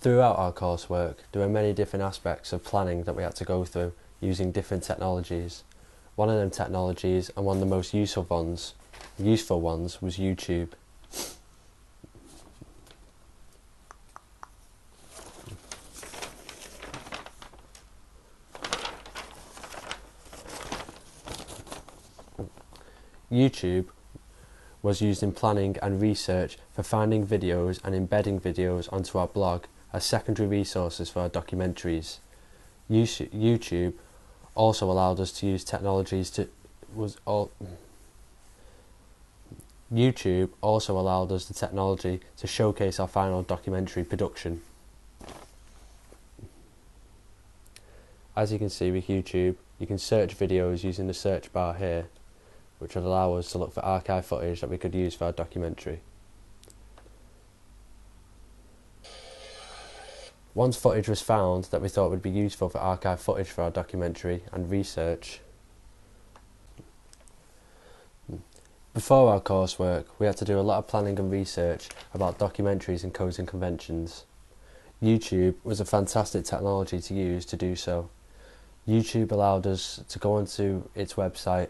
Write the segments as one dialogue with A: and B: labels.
A: Throughout our coursework, there are many different aspects of planning that we had to go through using different technologies. One of them technologies, and one of the most useful ones, was YouTube. YouTube was used in planning and research for finding videos and embedding videos onto our blog as secondary resources for our documentaries. YouTube also allowed us to use technologies to YouTube also allowed us the technology to showcase our final documentary production. As you can see with YouTube, you can search videos using the search bar here, which would allow us to look for archive footage that we could use for our documentary. Once footage was found that we thought would be useful for archive footage for our documentary and research, before our coursework we had to do a lot of planning and research about documentaries and codes and conventions. YouTube was a fantastic technology to use to do so. YouTube allowed us to go onto its website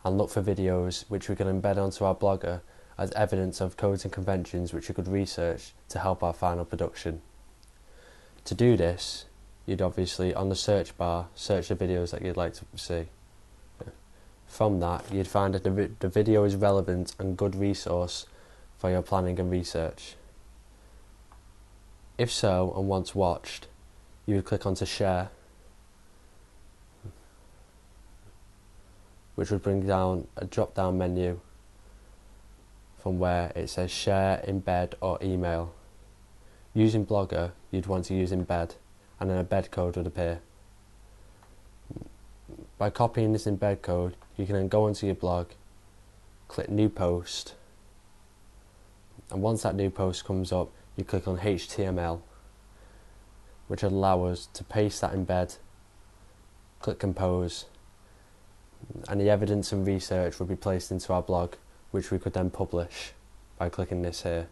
A: and look for videos which we could embed onto our blogger as evidence of codes and conventions which we could research to help our final production. To do this, you'd obviously, on the search bar, search the videos that you'd like to see. From that, you'd find that the video is relevant and good resource for your planning and research. If so, and once watched, you would click onto share, which would bring down a drop-down menu from where it says share, embed or email. Using Blogger, you'd want to use embed, and an embed code would appear. By copying this embed code, you can then go onto your blog, click new post, and once that new post comes up, you click on HTML, which will allow us to paste that embed, click compose, and the evidence and research will be placed into our blog, which we could then publish by clicking this here.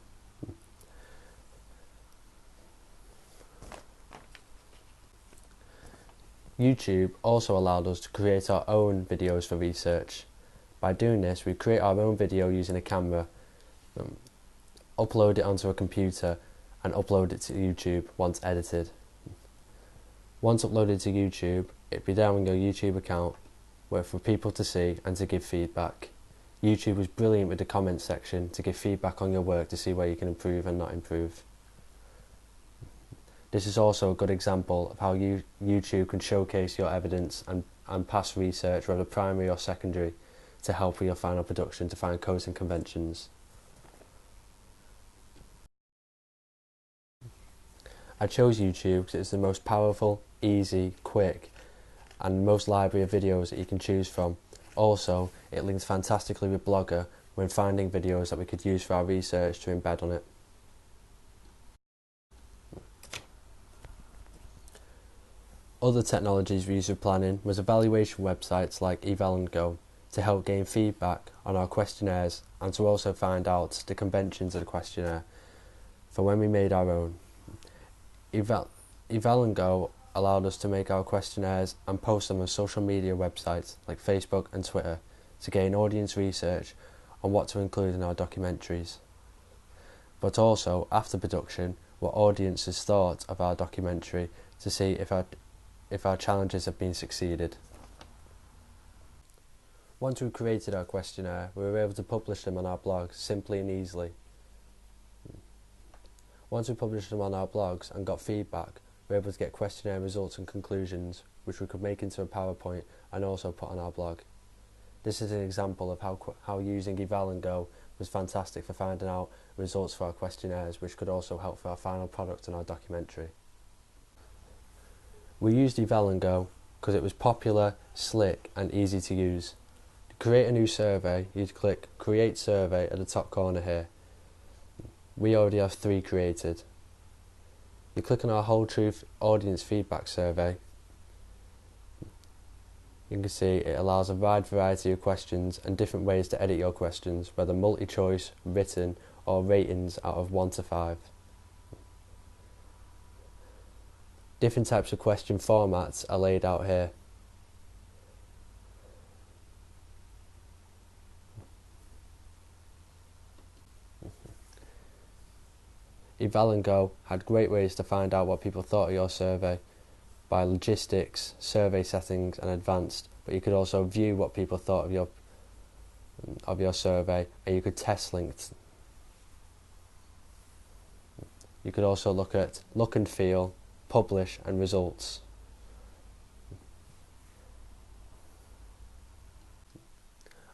A: YouTube also allowed us to create our own videos for research. By doing this, we create our own video using a camera, upload it onto a computer and upload it to YouTube once edited. Once uploaded to YouTube, it'd be there on your YouTube account where for people to see and to give feedback. YouTube was brilliant with the comments section to give feedback on your work to see where you can improve and not improve. This is also a good example of how YouTube can showcase your evidence and past research, whether primary or secondary, to help with your final production to find codes and conventions. I chose YouTube because it's the most powerful, easy, quick and most library of videos that you can choose from. Also, it links fantastically with Blogger when finding videos that we could use for our research to embed on it. Other technologies we used for planning was evaluation websites like Eval&Go to help gain feedback on our questionnaires and to also find out the conventions of the questionnaire for when we made our own. Eval&Go allowed us to make our questionnaires and post them on social media websites like Facebook and Twitter to gain audience research on what to include in our documentaries, but also after production what audiences thought of our documentary to see if our challenges have been succeeded. Once we created our questionnaire, we were able to publish them on our blog simply and easily. Once we published them on our blogs and got feedback, we were able to get questionnaire results and conclusions, which we could make into a PowerPoint and also put on our blog. This is an example of how using Eval&Go was fantastic for finding out results for our questionnaires, which could also help for our final product in our documentary. We used Eval&Go because it was popular, slick and easy to use. To create a new survey, you'd click Create Survey at the top corner here. We already have 3 created. You click on our Whole Truth Audience Feedback Survey. You can see it allows a wide variety of questions and different ways to edit your questions, whether multi-choice, written or ratings out of 1 to 5. Different types of question formats are laid out here. Eval and Go had great ways to find out what people thought of your survey by logistics, survey settings and advanced, but you could also view what people thought of your survey, and you could test links. You could also look at look and feel, publish and results.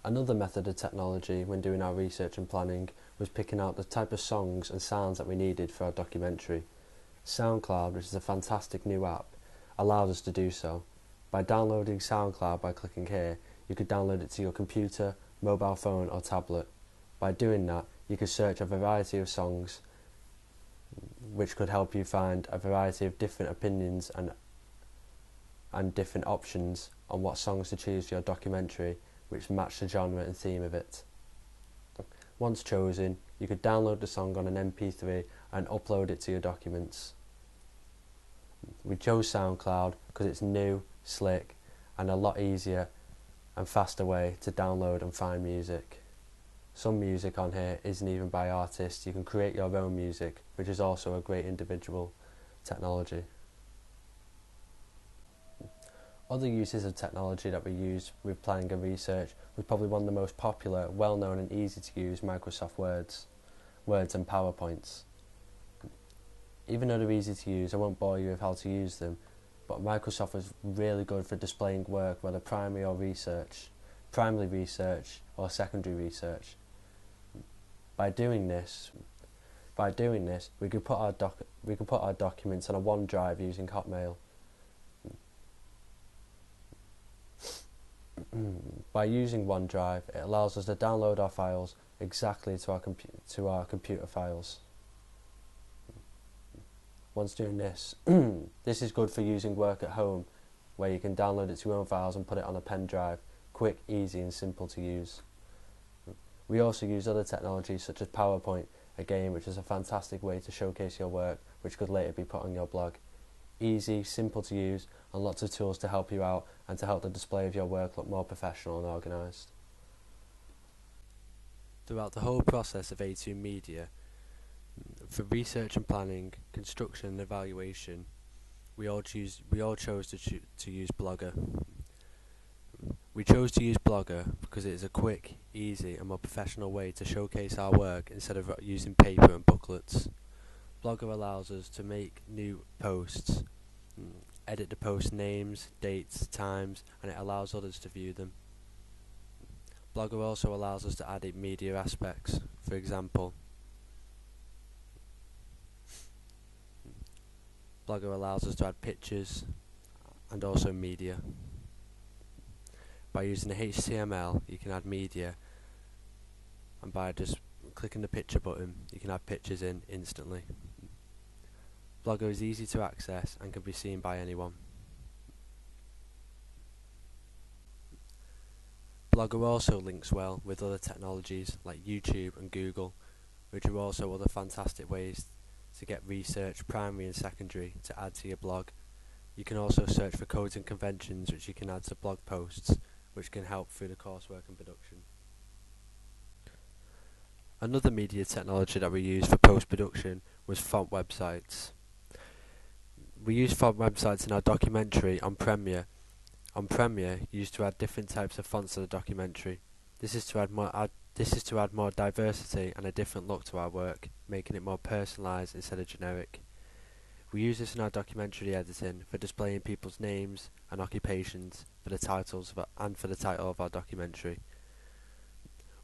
A: Another method of technology when doing our research and planning was picking out the type of songs and sounds that we needed for our documentary. SoundCloud, which is a fantastic new app, allows us to do so. By downloading SoundCloud by clicking here, you could download it to your computer, mobile phone or tablet. By doing that, you could search a variety of songs, which could help you find a variety of different opinions and different options on what songs to choose for your documentary, which match the genre and theme of it. Once chosen, you could download the song on an MP3 and upload it to your documents. We chose SoundCloud because it's new, slick, and a lot easier and faster way to download and find music. Some music on here isn't even by artists. You can create your own music, which is also a great individual technology. Other uses of technology that we use with planning and research was probably one of the most popular, well-known and easy to use Microsoft Words and PowerPoints. Even though they're easy to use, I won't bore you with how to use them, but Microsoft was really good for displaying work, whether primary research or secondary research. By doing this, we could put our documents on a OneDrive using Hotmail. By using OneDrive, it allows us to download our files exactly to our computer files. Once doing this, this is good for using work at home, where you can download it to your own files and put it on a pen drive. Quick, easy and simple to use. We also use other technologies such as PowerPoint, again, which is a fantastic way to showcase your work, which could later be put on your blog. Easy, simple to use, and lots of tools to help you out and to help the display of your work look more professional and organised. Throughout the whole process of A2 Media, for research and planning, construction and evaluation, we all chose to use Blogger. We chose to use Blogger because it is a quick, easy and more professional way to showcase our work instead of using paper and booklets. Blogger allows us to make new posts, edit the post names, dates, times, and it allows others to view them. Blogger also allows us to add media aspects. For example, Blogger allows us to add pictures and also media. By using the HTML, you can add media, and by just clicking the picture button, you can add pictures in instantly. Blogger is easy to access and can be seen by anyone. Blogger also links well with other technologies like YouTube and Google, which are also other fantastic ways to get research, primary and secondary, to add to your blog. You can also search for codes and conventions which you can add to blog posts, which can help through the coursework and production. Another media technology that we used for post-production was font websites. We used font websites in our documentary on Premiere. On Premiere, used to add different types of fonts to the documentary. This is to add more diversity and a different look to our work, making it more personalised instead of generic. We use this in our documentary editing for displaying people's names and occupations for the title of our documentary.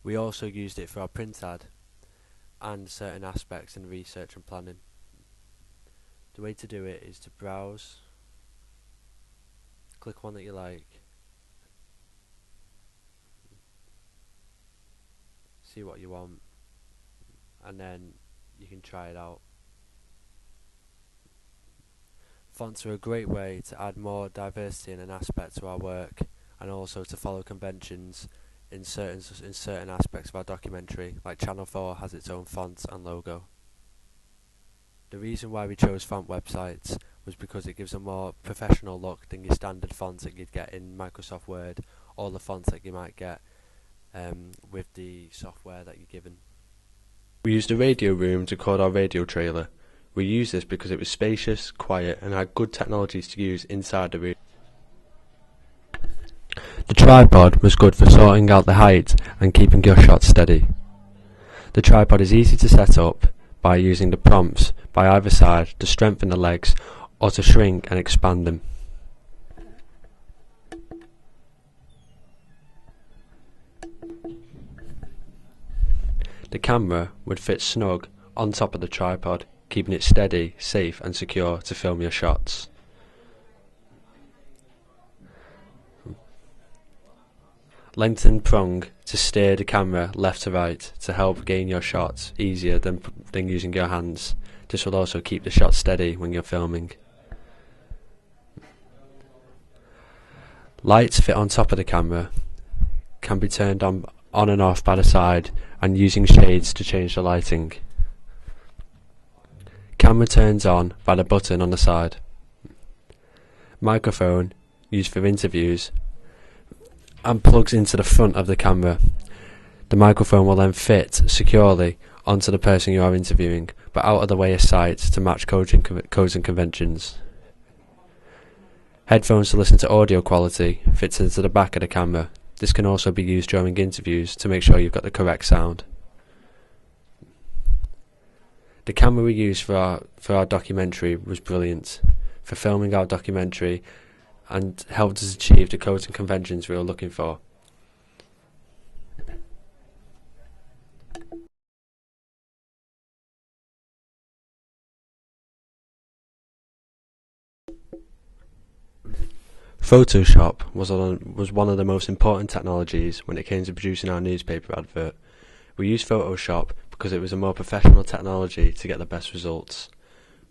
A: We also used it for our print ad and certain aspects in research and planning. The way to do it is to browse, click one that you like, see what you want, and then you can try it out. Fonts are a great way to add more diversity and an aspect to our work, and also to follow conventions in certain aspects of our documentary, like Channel 4 has its own font and logo. The reason why we chose font websites was because it gives a more professional look than your standard fonts that you'd get in Microsoft Word or the fonts that you might get with the software that you're given. We used a radio room to record our radio trailer. We used this because it was spacious, quiet, and had good technologies to use inside the room. The tripod was good for sorting out the height and keeping your shot steady. The tripod is easy to set up by using the prompts by either side to strengthen the legs or to shrink and expand them. The camera would fit snug on top of the tripod, keeping it steady, safe and secure to film your shots. Lengthened prong to steer the camera left to right to help gain your shots easier than using your hands. This will also keep the shot steady when you're filming. Lights fit on top of the camera, can be turned on and off by the side and using shades to change the lighting. Camera turns on by the button on the side. Microphone used for interviews and plugs into the front of the camera. The microphone will then fit securely onto the person you are interviewing, but out of the way of sight to match codes and conventions. Headphones to listen to audio quality fits into the back of the camera. This can also be used during interviews to make sure you've got the correct sound. The camera we used for our documentary was brilliant for filming our documentary and helped us achieve the codes and conventions we were looking for. Photoshop was one of the most important technologies when it came to producing our newspaper advert. We used Photoshop because it was a more professional technology to get the best results.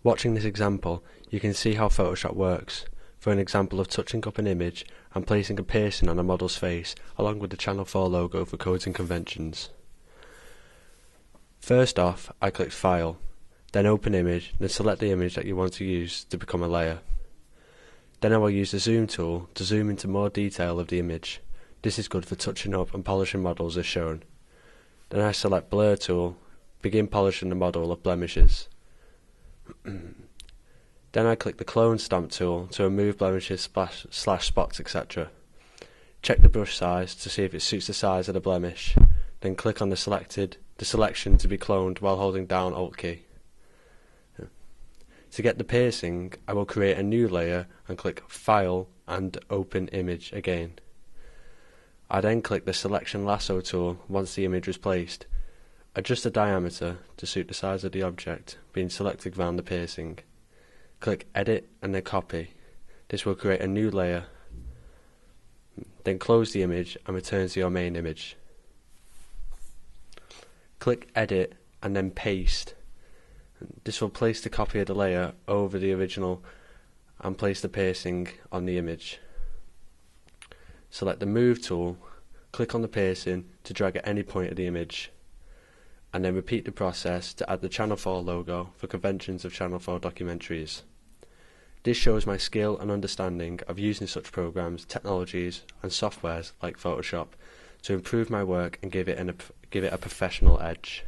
A: Watching this example, you can see how Photoshop works. For an example of touching up an image and placing a piercing on a model's face along with the Channel 4 logo for codes and conventions. First off, I clicked File, then Open Image, then select the image that you want to use to become a layer. Then I will use the Zoom tool to zoom into more detail of the image. This is good for touching up and polishing models as shown. Then I select Blur tool, begin polishing the model of blemishes. Then I click the Clone Stamp tool to remove blemishes, slash spots, etc. Check the brush size to see if it suits the size of the blemish. Then click on the selection to be cloned while holding down Alt key. To get the piercing, I will create a new layer and click File and Open Image again. I then click the Selection Lasso tool once the image was placed. Adjust the diameter to suit the size of the object being selected around the piercing. Click Edit and then Copy. This will create a new layer. Then close the image and return to your main image. Click Edit and then Paste. This will place the copy of the layer over the original and place the piercing on the image. Select the Move tool, click on the piercing to drag at any point of the image, and then repeat the process to add the Channel 4 logo for conventions of Channel 4 documentaries. This shows my skill and understanding of using such programs, technologies and softwares like Photoshop to improve my work and give it a professional edge.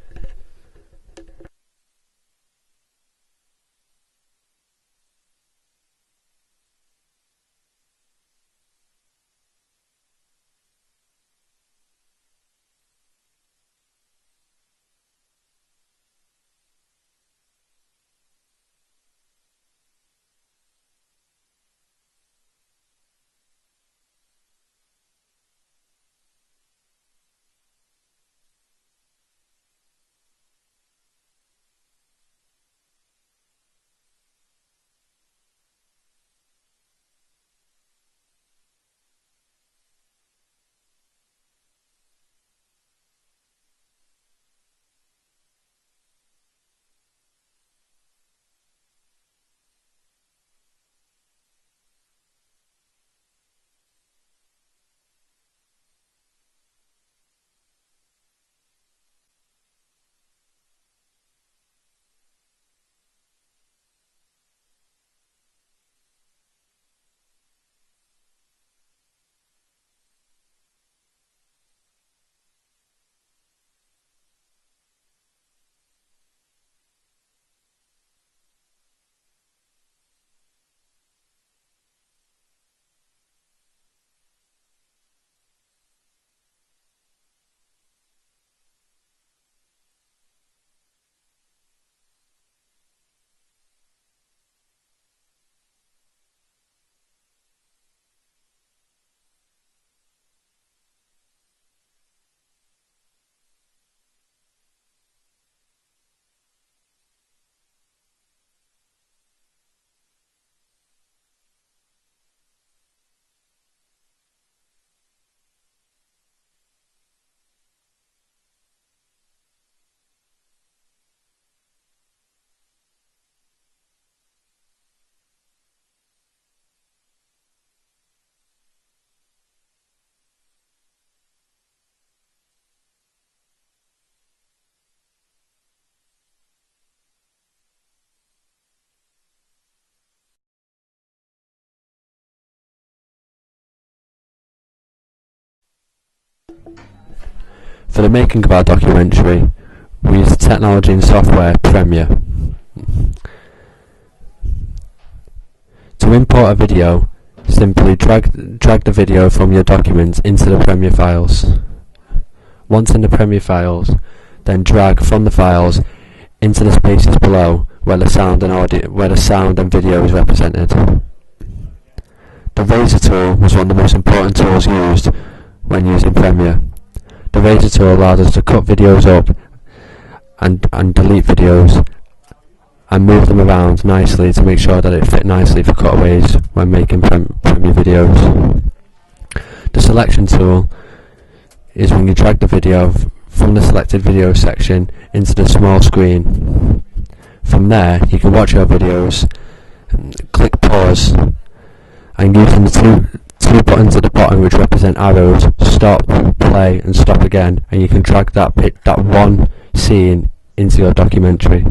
A: For the making of our documentary, we used the technology and software Premiere. To import a video, simply drag the video from your documents into the Premiere files. Once in the Premiere files, then drag from the files into the spaces below where the sound and video is represented. The Razor tool was one of the most important tools used when using Premiere. The Razor tool allowed us to cut videos up and delete videos and move them around nicely to make sure that it fit nicely for cutaways when making Premiere videos. The Selection tool is when you drag the video from the selected video section into the small screen. From there, you can watch your videos, click pause, and using the two buttons at the bottom which represent arrows, stop, play and stop again, and you can drag that one scene into your documentary.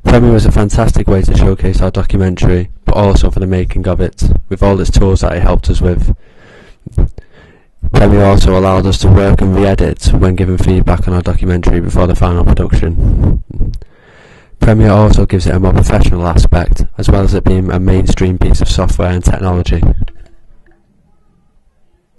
A: Premiere was a fantastic way to showcase our documentary, but also for the making of it, with all its tools that it helped us with. Premiere also allowed us to work and re-edit when giving feedback on our documentary before the final production. Premiere also gives it a more professional aspect, as well as it being a mainstream piece of software and technology.